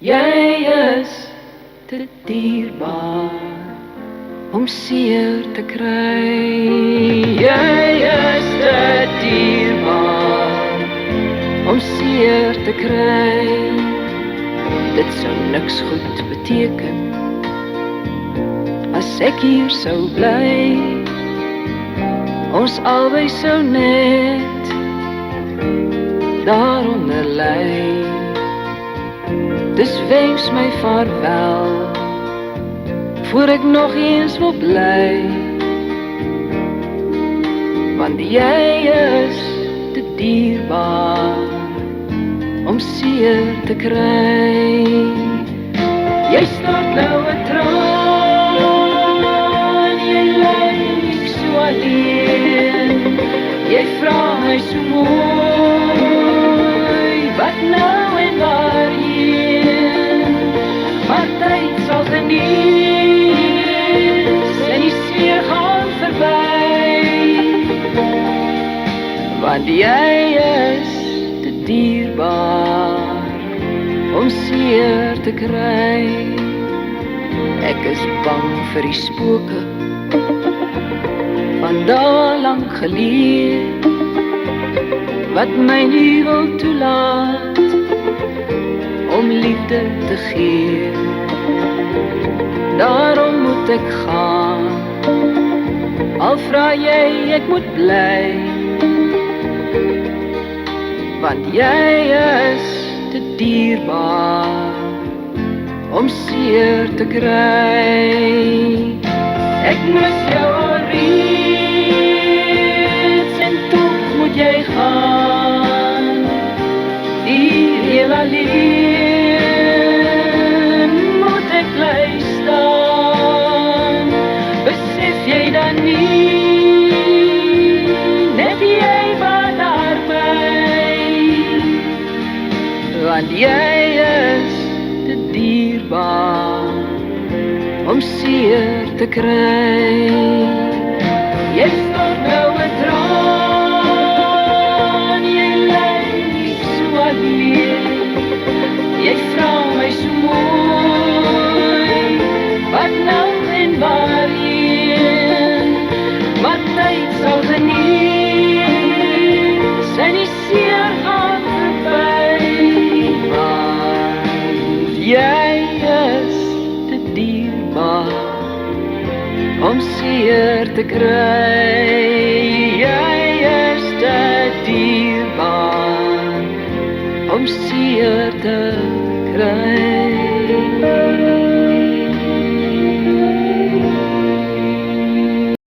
Jy is te dierbaar om seer te kry. Jy is te dierbaar om seer te kry. Dit sou niks goed beteken as ek hier sou bly. Ons albei sou net daaronder lê. Dis wens my vaarwel, voor ek nog eens wil bly. Want jy is te dierbaar om seer te kry. Jy stort nou 'n traan, jy lyk so alleen. Jy vra my so mooi, wat nou en waarheen? Maar tyd sal genees en die seer gaan verby. Want jy is te dierbaar om seer te kry. Ek is bang vir die spooke van daar lank geleë, wat my nie wil toelaat om liefde te gee. Daarom moet ek gaan, al vra jy ek moet bly. Want jy is te dierbaar om seer te kry. Ek mis jou alreeds en toch moet jy gaan. Hier heel alleen moet ek bly staan. Besef jy dan nie, net jy wat daarby. Want jy is te dierbaar om seer te kry. Jy stort nou 'n traan, jy lyk so alleen. Jy vra my so mooi, wat nou en waarheen? Maar tyd sal genees en die seer gaan verby. Want jy is te dierbaar om seer te kry. Jy is te dierbaar om seer te